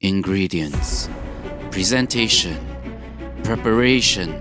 Ingredients, presentation, preparation,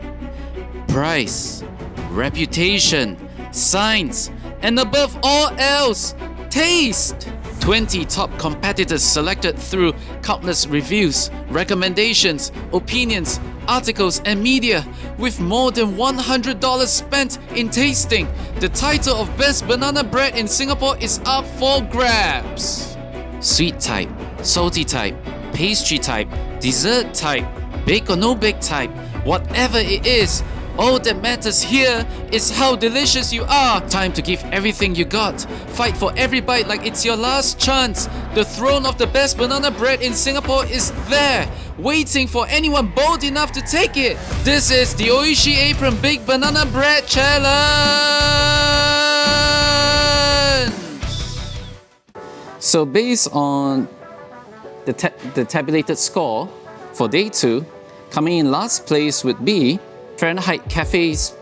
price, reputation, science, and above all else, taste. 20 top competitors selected through countless reviews, recommendations, opinions, articles, and media, with more than $100 spent in tasting. The title of Best Banana Bread in Singapore is up for grabs. Sweet type, salty type, pastry type, dessert type, bake or no bake type, whatever it is, all that matters here is how delicious you are. Time to give everything you got. Fight for every bite like it's your last chance. The throne of the best banana bread in Singapore is there, waiting for anyone bold enough to take it. This is the Oishi Apron Big Banana Bread Challenge! So based on the tabulated score for day 2, coming in last place would be Fahrenheit Cafe's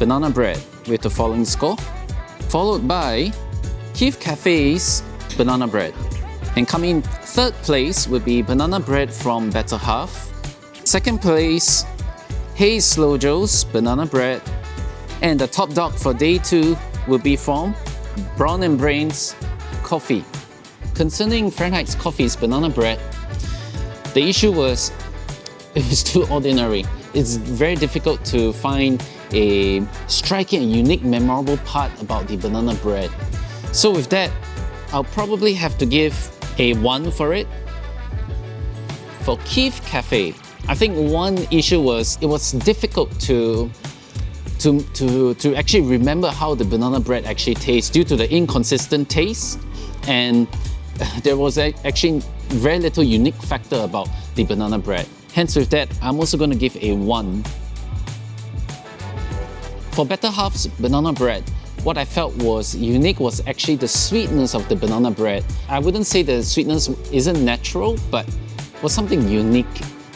banana bread with the following score, followed by Kith Cafe's banana bread. And coming in third place would be banana bread from Better Half. Second place, Hey Slow Joe's banana bread. And the top dog for day 2 would be from Brawn and Brain's coffee. Concerning Fahrenheit Coffee's banana bread, the issue was it was too ordinary. It's very difficult to find a striking and unique, memorable part about the banana bread. So with that, I'll probably have to give a 1 for it. For Kith Cafe, I think one issue was it was difficult to actually remember how the banana bread actually tastes due to the inconsistent taste, and there was actually very little unique factor about the banana bread. Hence with that, I'm also going to give a 1. For Better Half's banana bread, what I felt was unique was actually the sweetness of the banana bread. I wouldn't say the sweetness isn't natural, but was something unique.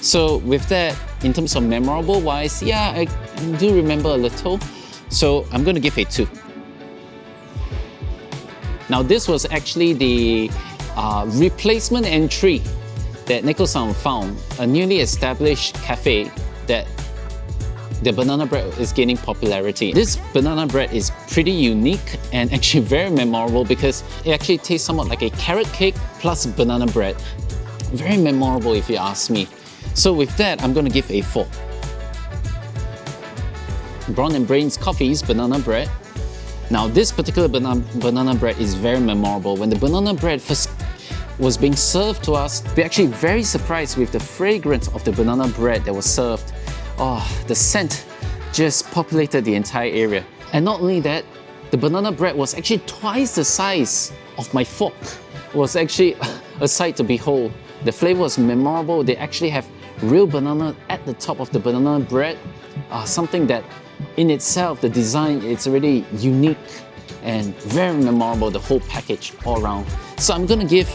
So with that, in terms of memorable wise, yeah, I do remember a little. So I'm going to give a 2. Now this was actually the replacement entry that Nicholson found, a newly established cafe that the banana bread is gaining popularity. This banana bread is pretty unique and actually very memorable because it actually tastes somewhat like a carrot cake plus banana bread. Very memorable if you ask me. So with that, I'm going to give a 4. Brawn and Brain's Coffee's banana bread. Now this particular banana bread is very memorable. When the banana bread first was being served to us, we're actually very surprised with the fragrance of the banana bread that was served. Oh, the scent just populated the entire area. And not only that, the banana bread was actually twice the size of my fork. It was actually a sight to behold. The flavor was memorable. They actually have real banana at the top of the banana bread. Something that in itself, the design, it's really unique and very memorable, the whole package all around. So I'm gonna give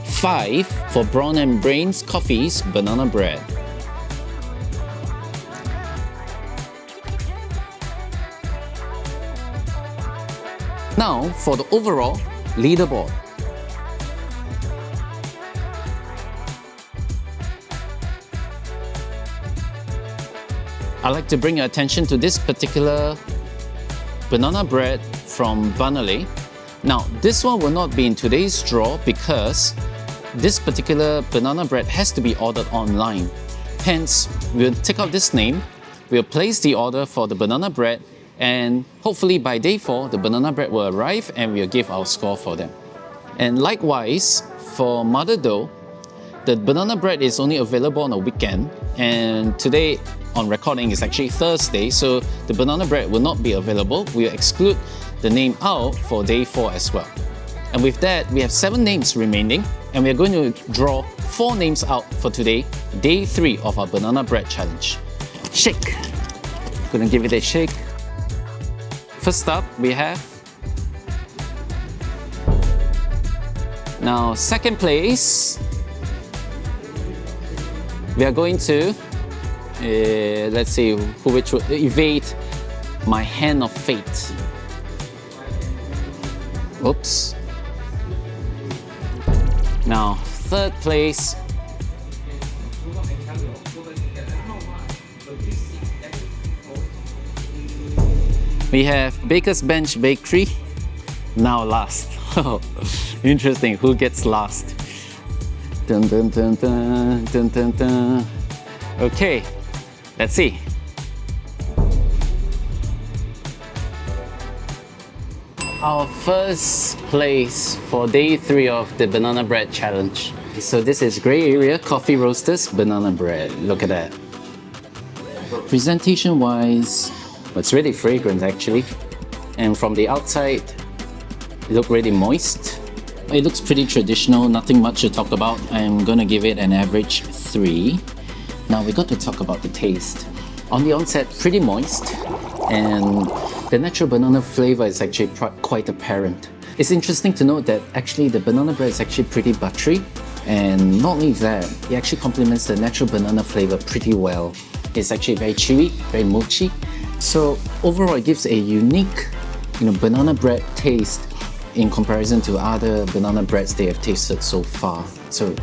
5 for Brawn and Brain's Coffee's banana bread. Now for the overall leaderboard. I'd like to bring your attention to this particular banana bread from Banelé. Now this one will not be in today's draw because this particular banana bread has to be ordered online. Hence, we'll take out this name, we'll place the order for the banana bread, and hopefully by day 4, the banana bread will arrive and we'll give our score for them. And likewise, for Mother Dough, the banana bread is only available on a weekend, and today on recording is actually Thursday, so the banana bread will not be available. We'll exclude the name out for day 4 as well. And with that, we have 7 names remaining, and we're going to draw 4 names out for today, day 3 of our banana bread challenge. Shake! Gonna give it a shake. First up, we have... Now, second place, we are going to... let's see which will evade my hand of fate. Oops. Now, third place, we have Baker's Bench Bakery, now last. Interesting, who gets last? Dun, dun, dun, dun, dun, dun, dun. Okay, let's see. Our first place for day 3 of the banana bread challenge. So this is Grey Area Coffee Roasters banana bread. Look at that. Presentation wise, it's really fragrant actually. And from the outside, it looks really moist. It looks pretty traditional, nothing much to talk about. I'm gonna give it an average 3. Now we got to talk about the taste. On the onset, pretty moist, and the natural banana flavor is actually quite apparent. It's interesting to note that actually the banana bread is actually pretty buttery, and not only that, it actually complements the natural banana flavor pretty well. It's actually very chewy, very mochi. So overall, it gives a unique, banana bread taste in comparison to other banana breads they have tasted so far. So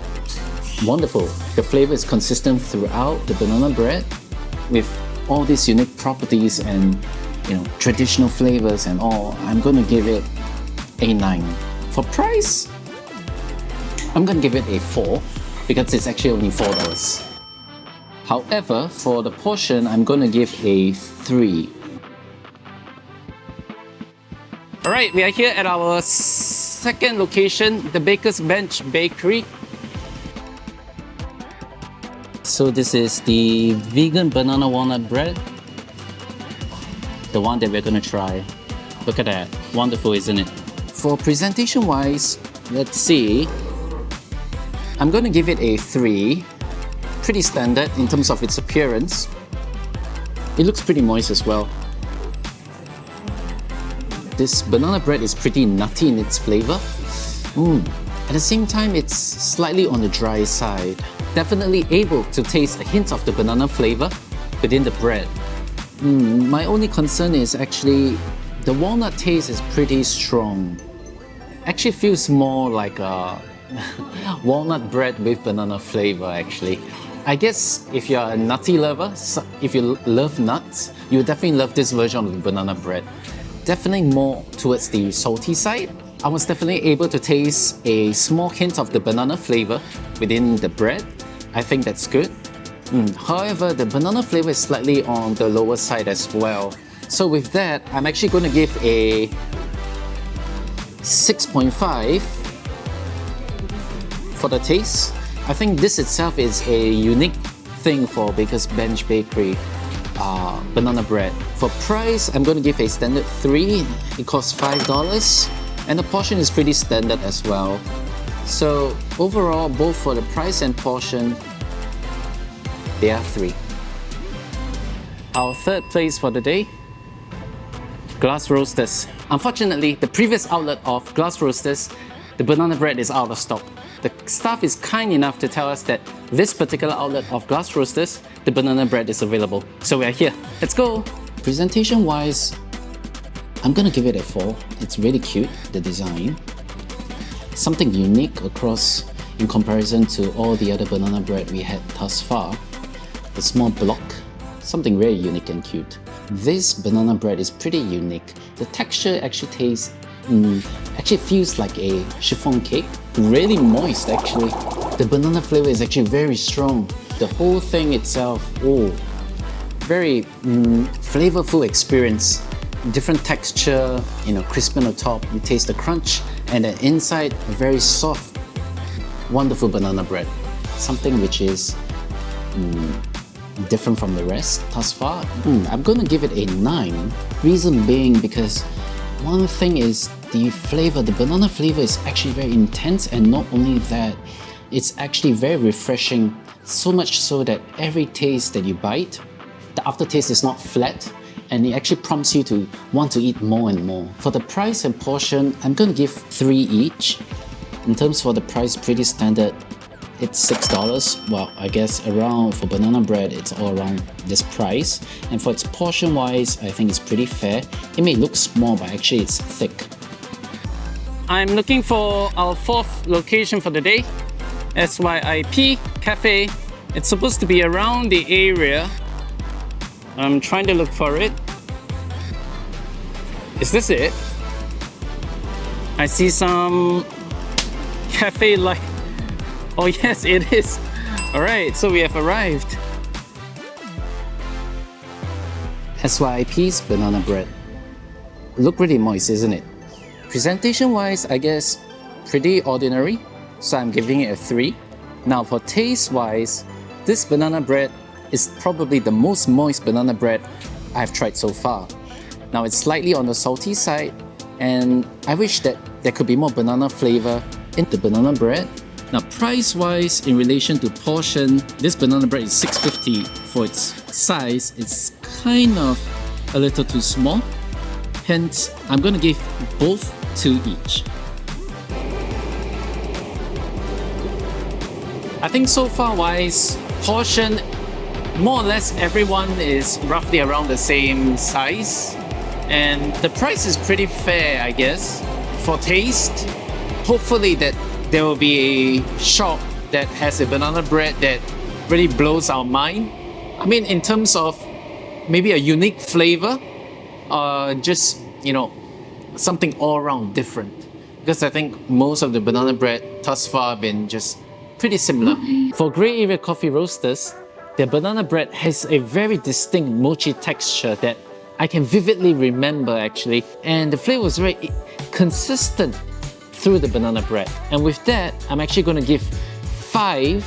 wonderful. The flavor is consistent throughout the banana bread with all these unique properties and traditional flavors and all. I'm gonna give it a 9. For price, I'm gonna give it a 4 because it's actually only $4. However, for the portion, I'm gonna give a 3. Alright, we are here at our second location, the Baker's Bench Bakery. So this is the vegan banana walnut bread, the one that we're gonna try. Look at that, wonderful, isn't it? For presentation wise, let's see. I'm gonna give it a 3. Pretty standard in terms of its appearance. It looks pretty moist as well. This banana bread is pretty nutty in its flavor. At the same time, it's slightly on the dry side. Definitely able to taste a hint of the banana flavor within the bread. My only concern is actually the walnut taste is pretty strong. Actually feels more like a walnut bread with banana flavor actually. I guess if you're a nutty lover, if you love nuts, you definitely love this version of the banana bread. Definitely more towards the salty side. I was definitely able to taste a small hint of the banana flavor within the bread. I think that's good. However, the banana flavor is slightly on the lower side as well. So with that, I'm actually going to give a 6.5 for the taste. I think this itself is a unique thing for Baker's Bench Bakery banana bread. For price, I'm going to give a standard 3. It costs $5 and the portion is pretty standard as well. So overall, both for the price and portion, they are 3. Our third place for the day, Glass Roasters. Unfortunately, the previous outlet of Glass Roasters, the banana bread is out of stock. The staff is kind enough to tell us that this particular outlet of Glass Roasters, the banana bread is available. So we're here. Let's go! Presentation wise, I'm gonna give it a 4. It's really cute, the design. Something unique across in comparison to all the other banana bread we had thus far. The small block, something very unique and cute. This banana bread is pretty unique. The texture actually tastes, actually feels like a chiffon cake. Really moist actually. The banana flavor is actually very strong. The whole thing itself, very flavorful experience. Different texture, crispy on the top. You taste the crunch, and the inside, a very soft, wonderful banana bread. Something which is different from the rest thus far. I'm gonna give it a 9. Reason being because one thing is the flavor. The banana flavor is actually very intense, and not only that, it's actually very refreshing. So much so that every taste that you bite, the aftertaste is not flat, and it actually prompts you to want to eat more and more. For the price and portion, I'm gonna give 3 each. In terms for the price, pretty standard. It's $6. Well, I guess around for banana bread, it's all around this price. And for its portion wise, I think it's pretty fair. It may look small, but actually it's thick. I'm looking for our 4th location for the day. SYIP Cafe. It's supposed to be around the area. I'm trying to look for it. Is this it? I see some cafe like... Oh yes, it is. Alright, so we have arrived. SYIP's banana bread. Look pretty moist, isn't it? Presentation wise, I guess pretty ordinary, so I'm giving it a 3. Now for taste wise, this banana bread is probably the most moist banana bread I've tried so far. Now it's slightly on the salty side, and I wish that there could be more banana flavor in the banana bread. Now price wise, in relation to portion, this banana bread is $6.50. For its size, it's kind of a little too small. Hence, I'm gonna give both 2 each. I think so far wise, portion, more or less everyone is roughly around the same size. And the price is pretty fair, I guess. For taste, hopefully that there will be a shop that has a banana bread that really blows our mind. I mean, in terms of maybe a unique flavor, just, you know, something all around different. Because I think most of the banana bread thus far have been just pretty similar. For grey area coffee roasters, their banana bread has a very distinct mochi texture that I can vividly remember actually, and the flavor was very consistent through the banana bread. And with that, I'm actually going to give 5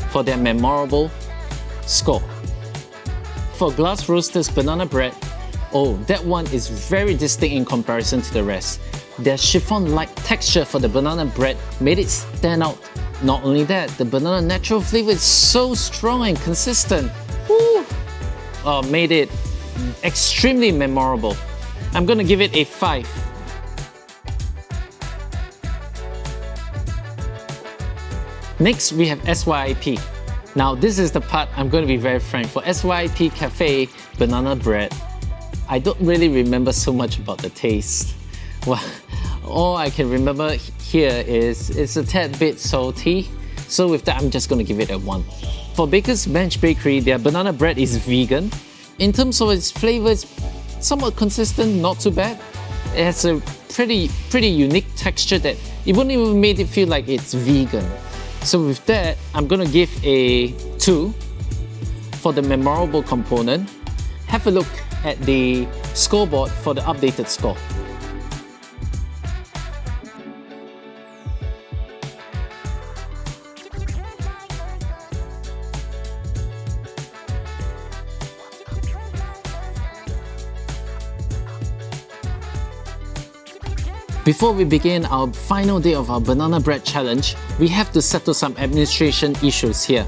for their memorable score. For glass roasters banana bread, oh, that one is very distinct in comparison to the rest. Their chiffon-like texture for the banana bread made it stand out. Not only that, the banana natural flavor is so strong and consistent. Woo! Made it extremely memorable. I'm gonna give it a 5. Next, we have SYIP. Now, this is the part I'm going to be very frank. For SYIP Cafe banana bread, I don't really remember so much about the taste. Well, all I can remember here is it's a tad bit salty. So with that, I'm just going to give it a 1. For Baker's Bench Bakery, their banana bread is vegan. In terms of its flavor, it's somewhat consistent, not too bad. It has a pretty unique texture that it wouldn't even make it feel like it's vegan. So with that, I'm gonna give a 2 for the memorable component. Have a look at the scoreboard for the updated score. Before we begin our final day of our banana bread challenge, we have to settle some administration issues here.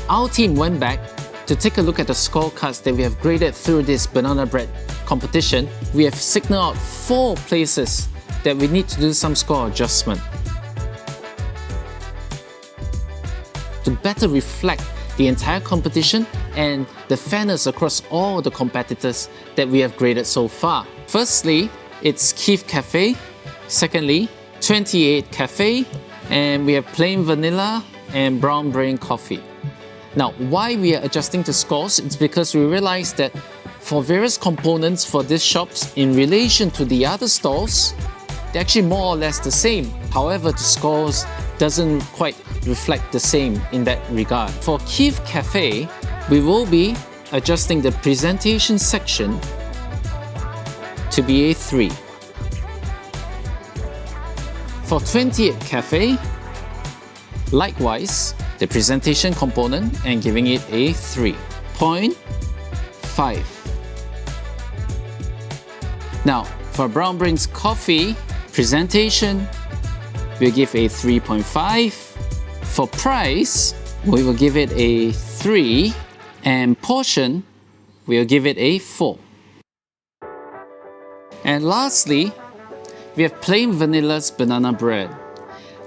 Our team went back to take a look at the scorecards that we have graded through this banana bread competition. We have signaled out 4 places that we need to do some score adjustment to better reflect the entire competition and the fairness across all the competitors that we have graded so far. Firstly, it's Kith Cafe. Secondly, 28 Cafe. And we have plain vanilla and brown brain coffee. Now, why we are adjusting the scores? It's because we realized that for various components for these shops in relation to the other stalls, they're actually more or less the same. However, the scores doesn't quite reflect the same in that regard. For Kith Cafe, we will be adjusting the presentation section to be a 3. For 28 Cafe, likewise, the presentation component and giving it a 3.5. Now, for Brown Brain's coffee presentation, we'll give a 3.5. For price, we will give it a 3. And portion, we'll give it a 4. And lastly, we have plain vanilla's banana bread.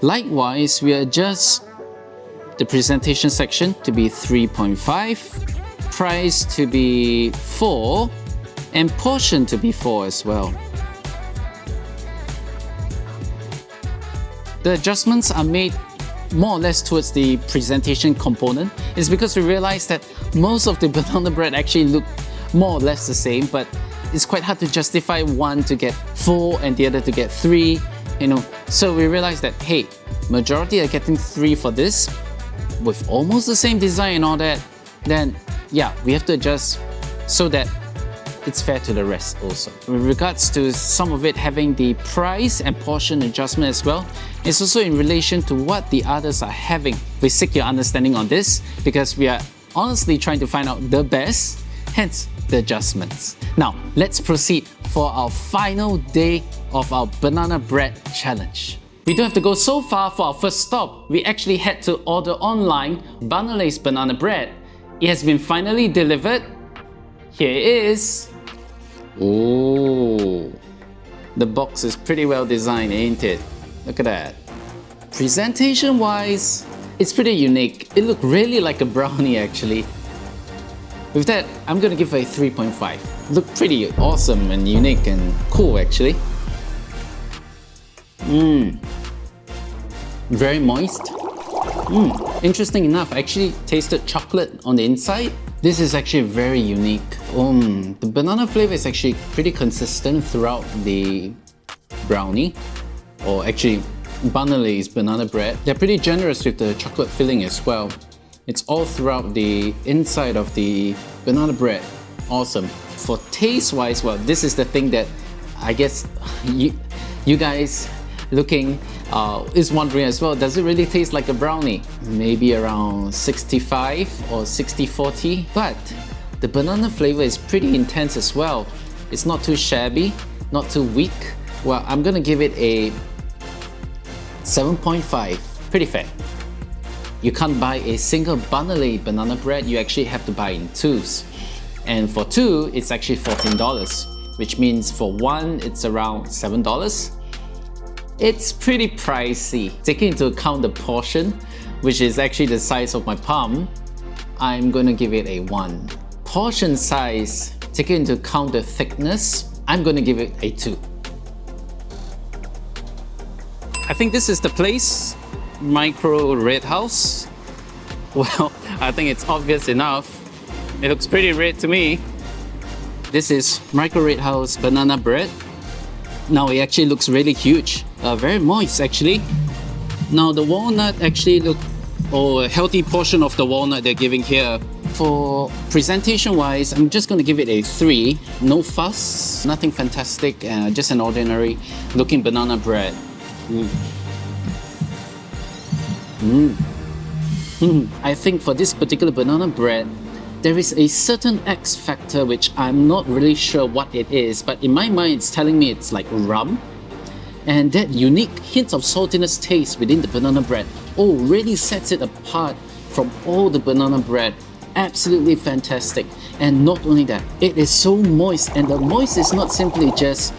Likewise, we adjust the presentation section to be 3.5, price to be 4, and portion to be 4 as well. The adjustments are made more or less towards the presentation component. It's because we realized that most of the banana bread actually look more or less the same, but it's quite hard to justify one to get 4 and the other to get 3, you know. So we realized that, hey, majority are getting 3 for this, with almost the same design and all that, then yeah, we have to adjust so that it's fair to the rest also. With regards to some of it having the price and portion adjustment as well, it's also in relation to what the others are having. We seek your understanding on this because we are honestly trying to find out the best, hence the adjustments. Now, let's proceed for our final day of our banana bread challenge. We don't have to go so far for our first stop. We actually had to order online Banelé's banana bread. It has been finally delivered. Here it is. Oh, the box is pretty well designed, ain't it? Look at that. Presentation wise, it's pretty unique. It looked really like a brownie actually. With that, I'm gonna give it a 3.5. Looked pretty awesome and unique and cool actually. Very moist. Interesting enough, I actually tasted chocolate on the inside. This is actually very unique. The banana flavor is actually pretty consistent throughout the brownie, or actually Banelé's banana bread. They're pretty generous with the chocolate filling as well. It's all throughout the inside of the banana bread. Awesome. For taste-wise, well, this is the thing that I guess you guys looking is wondering as well. Does it really taste like a brownie? Maybe around 65 or 60-40, but the banana flavor is pretty intense as well. It's not too shabby, not too weak. Well, I'm gonna give it a 7.5. Pretty fair. You can't buy a single Banelé banana bread, you actually have to buy in 2s. And for 2, it's actually $14, which means for 1, it's around $7. It's pretty pricey. Taking into account the portion, which is actually the size of my palm, I'm gonna give it a 1. Portion size, taking into account the thickness, I'm gonna give it a 2. I think this is the place, Micro Red House. Well, I think it's obvious enough. It looks pretty red to me. This is Micro Red House banana bread. Now it actually looks really huge, very moist actually. Now the walnut actually look, a healthy portion of the walnut they're giving here. For presentation wise, I'm just gonna give it a 3. No fuss, nothing fantastic, just an ordinary looking banana bread. I think for this particular banana bread, there is a certain X factor which I'm not really sure what it is, but in my mind it's telling me it's like rum. And that unique hint of saltiness taste within the banana bread really sets it apart from all the banana bread. Absolutely fantastic. And not only that, it is so moist, and the moist is not simply just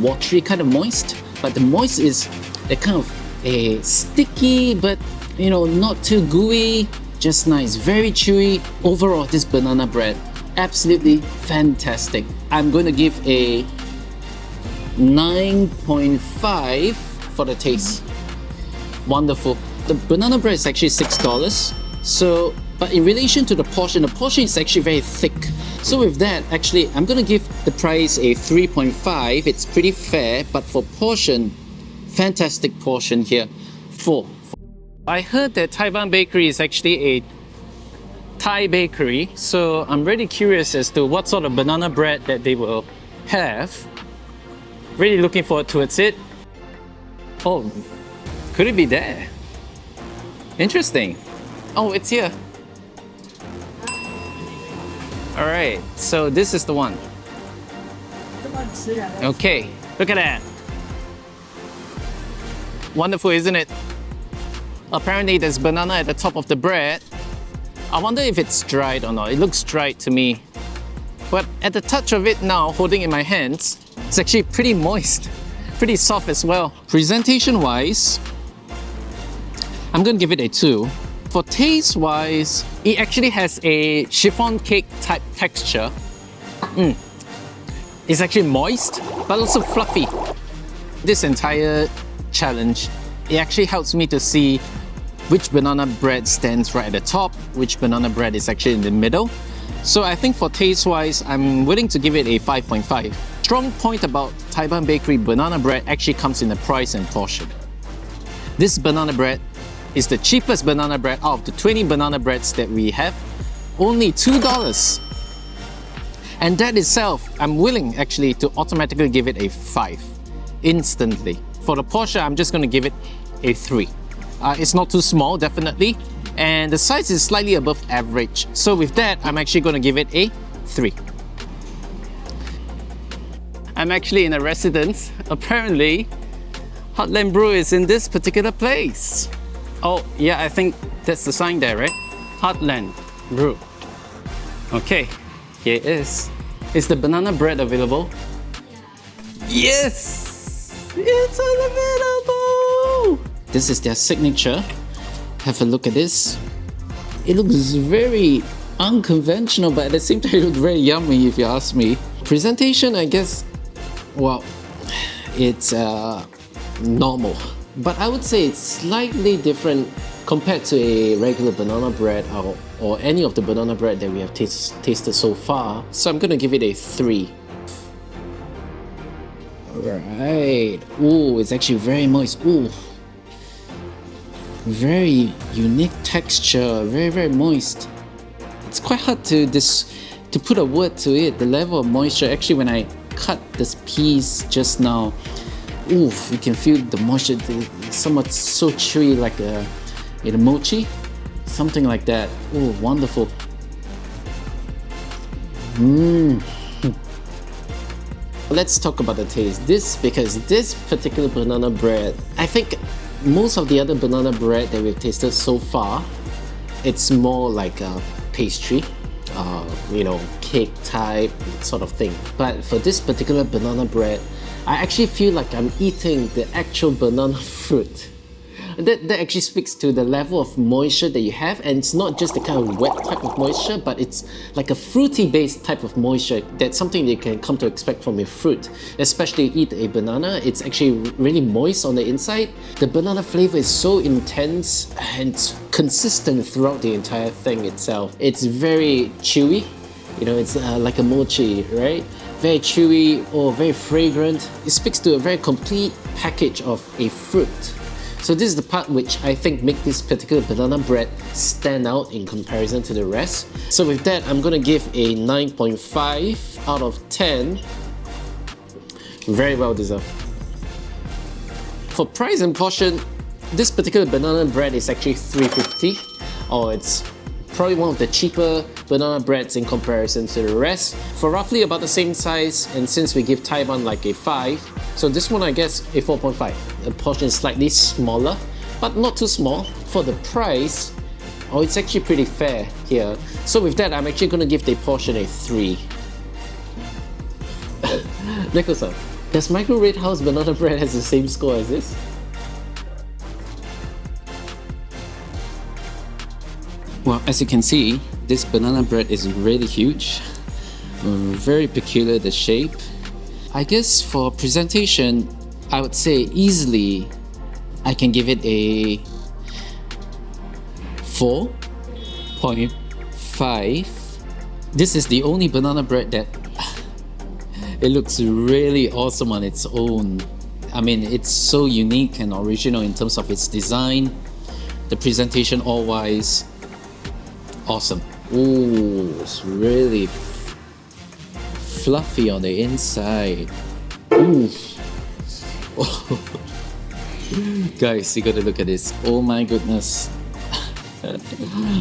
watery kind of moist, but the moist is a kind of a sticky, but you know, not too gooey, just nice, very chewy. Overall, this banana bread, absolutely fantastic. I'm going to give a 9.5 for the taste. Wonderful. The banana bread is actually $6. So, but in relation to the portion is actually very thick. So with that, actually, I'm going to give the price a 3.5. It's pretty fair, but for portion, fantastic portion here, 4. I heard that Taiwan Bakery is actually a Thai bakery, so I'm really curious as to what sort of banana bread that they will have. Really looking forward towards it. Oh, could it be there? Interesting. Oh, it's here. Alright, so this is the one. Okay, look at that. Wonderful, isn't it? Apparently there's banana at the top of the bread. I wonder if it's dried or not. It looks dried to me. But at the touch of it now, holding in my hands, it's actually pretty moist, pretty soft as well. Presentation wise, I'm gonna give it a 2. For taste wise, it actually has a chiffon cake type texture. It's actually moist, but also fluffy. This entire challenge it actually helps me to see which banana bread stands right at the top, which banana bread is actually in the middle. So I think for taste-wise, I'm willing to give it a 5.5. Strong point about Thai Baan Bakery banana bread actually comes in the price and portion. This banana bread is the cheapest banana bread out of the 20 banana breads that we have. Only $2. And that itself, I'm willing actually to automatically give it a 5. Instantly. For the portion, I'm just going to give it a 3. It's not too small, definitely. And the size is slightly above average. So with that, I'm actually going to give it a 3. I'm actually in a residence. Apparently, Heartland Brew is in this particular place. Oh, yeah, I think that's the sign there, right? Heartland Brew. Okay, here it is. Is the banana bread available? Yes! It's available! This is their signature. Have a look at this. It looks very unconventional, but at the same time it looks very yummy if you ask me. Presentation, I guess, well, it's normal. But I would say it's slightly different compared to a regular banana bread or any of the banana bread that we have tasted so far. So I'm gonna give it a 3. Alright. Ooh, it's actually very moist. Ooh. Very unique texture, very moist. It's quite hard to put a word to it, the level of moisture. Actually, when I cut this piece just now, oof, you can feel the moisture. Somewhat so chewy, like a mochi, something like that. Oh, wonderful. Let's talk about the taste. Because this particular banana bread, I think most of the other banana bread that we've tasted so far, it's more like a pastry, cake type sort of thing. But for this particular banana bread, I actually feel like I'm eating the actual banana fruit. That actually speaks to the level of moisture that you have, and it's not just the kind of wet type of moisture, but it's like a fruity based type of moisture. That's something that you can come to expect from a fruit. Especially eat a banana, it's actually really moist on the inside. The banana flavor is so intense and consistent throughout the entire thing itself. It's very chewy, it's like a mochi, right? Very chewy or very fragrant. It speaks to a very complete package of a fruit. So this is the part which I think makes this particular banana bread stand out in comparison to the rest. So with that, I'm gonna give a 9.5 out of 10. Very well deserved. For price and portion, this particular banana bread is actually $3.50, or it's probably one of the cheaper banana breads in comparison to the rest. For roughly about the same size, and since we give Thai Baan like a 5, so this one I guess a 4.5. The portion is slightly smaller, but not too small. For the price, it's actually pretty fair here. So with that, I'm actually going to give the portion a 3. Nicholas, does Micro Red House banana bread has the same score as this? Well, as you can see, this banana bread is really huge. Very peculiar, the shape. I guess for presentation, I would say easily I can give it a 4.5. This is the only banana bread that it looks really awesome on its own. I mean, it's so unique and original in terms of its design, the presentation all-wise. Awesome. Ooh, it's really fluffy on the inside. Ooh. Oh. Guys, you gotta look at this. Oh my goodness.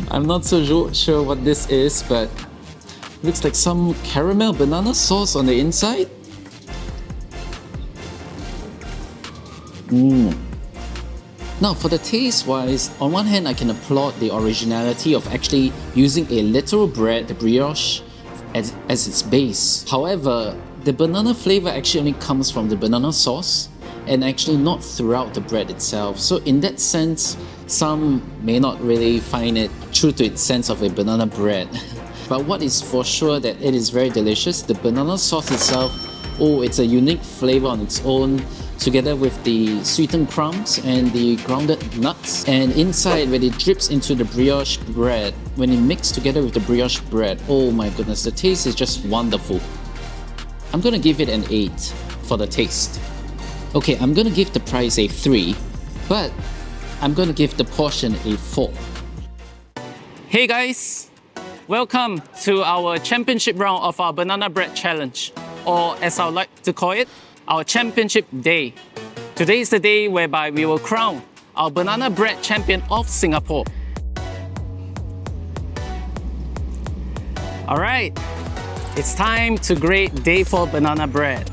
I'm not so sure what this is, but looks like some caramel banana sauce on the inside. Now for the taste wise, on one hand I can applaud the originality of actually using a literal bread, the brioche, as its base. However, the banana flavor actually only comes from the banana sauce and actually not throughout the bread itself. So in that sense, some may not really find it true to its sense of a banana bread. But what is for sure that it is very delicious. The banana sauce itself, it's a unique flavor on its own. together with the sweetened crumbs and the grounded nuts. And inside, when it drips into the brioche bread, when it mixes together with the brioche bread, oh my goodness, the taste is just wonderful. I'm gonna give it an 8 for the taste. Okay, I'm gonna give the price a 3, but I'm gonna give the portion a 4. Hey guys! Welcome to our championship round of our banana bread challenge, or as I would like to call it, our championship day. Today is the day whereby we will crown our banana bread champion of Singapore. Alright, it's time to grade day 4 banana bread.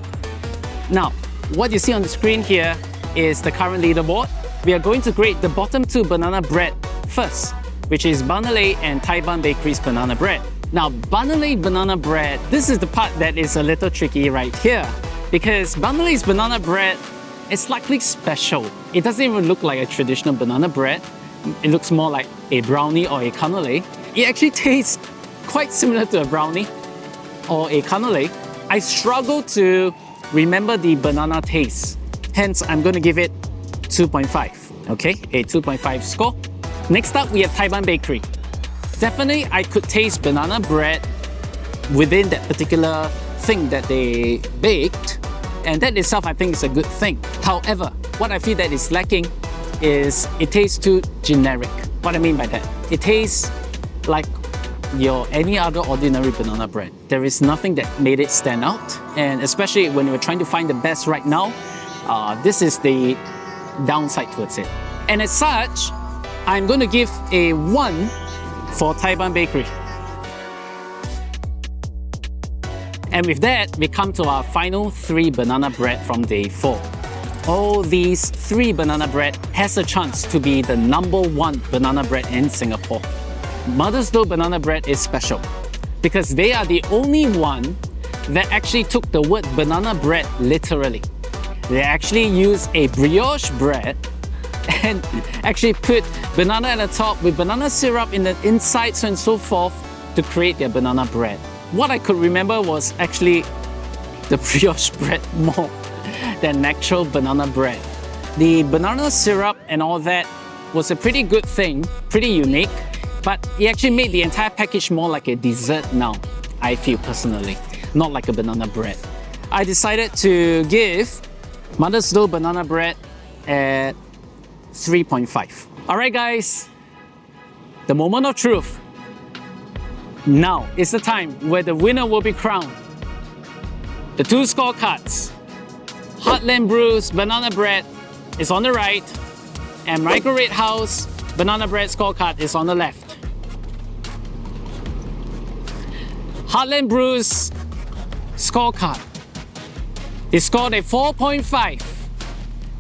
Now, what you see on the screen here is the current leaderboard. We are going to grade the bottom 2 banana bread first, which is Banelé and Thai Bun Bakery's banana bread. Now, Banelé banana bread, this is the part that is a little tricky right here, because Banelé's banana bread is slightly special. It doesn't even look like a traditional banana bread. It looks more like a brownie or a cannelé. It actually tastes quite similar to a brownie or a cannelé. I struggle to remember the banana taste. Hence, I'm going to give it 2.5. Okay, a 2.5 score. Next up, we have Thai Bun Bakery. Definitely, I could taste banana bread within that particular thing that they baked, and that itself I think is a good thing. However, what I feel that is lacking is it tastes too generic. What I mean by that, it tastes like your any other ordinary banana bread. There is nothing that made it stand out, and especially when you're trying to find the best right now, this is the downside towards it. And as such, I'm going to give a 1 for Thai Bun Bakery. And with that, we come to our final 3 banana bread from day 4. All these 3 banana bread has a chance to be the #1 banana bread in Singapore. Mother's Dough banana bread is special because they are the only one that actually took the word banana bread literally. They actually used a brioche bread and actually put banana at the top with banana syrup in the inside, so on and so forth, to create their banana bread. What I could remember was actually the brioche bread more than actual banana bread. The banana syrup and all that was a pretty good thing, pretty unique, but it actually made the entire package more like a dessert now, I feel personally, not like a banana bread. I decided to give Mother's Dough banana bread at 3.5. Alright guys, the moment of truth. Now is the time where the winner will be crowned. The 2 scorecards. Heartland Brew's banana bread is on the right, and Micro Red House banana bread scorecard is on the left. Heartland Brew's scorecard is scored a 4.5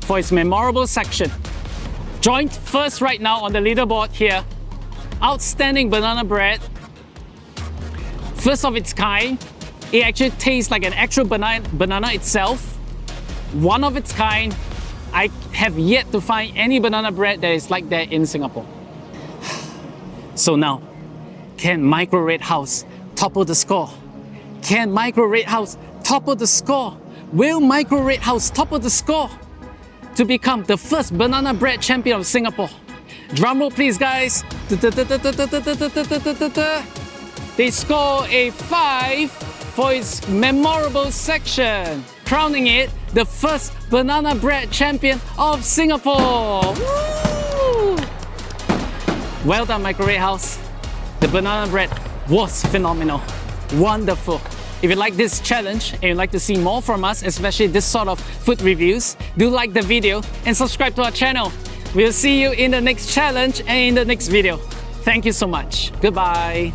for its memorable section. Joined first right now on the leaderboard here. Outstanding banana bread. First of its kind. It actually tastes like an actual banana itself. One of its kind. I have yet to find any banana bread that is like that in Singapore. So now, can Micro Red House topple the score? Can Micro Red House topple the score? Will Micro Red House topple the score to become the first banana bread champion of Singapore? Drumroll please guys. They score a 5 for its memorable section, crowning it the first banana bread champion of Singapore. Woo! Well done Micro Red House. The banana bread was phenomenal. Wonderful. If you like this challenge and you'd like to see more from us, especially this sort of food reviews, do like the video and subscribe to our channel. We'll see you in the next challenge and in the next video. Thank you so much. Goodbye.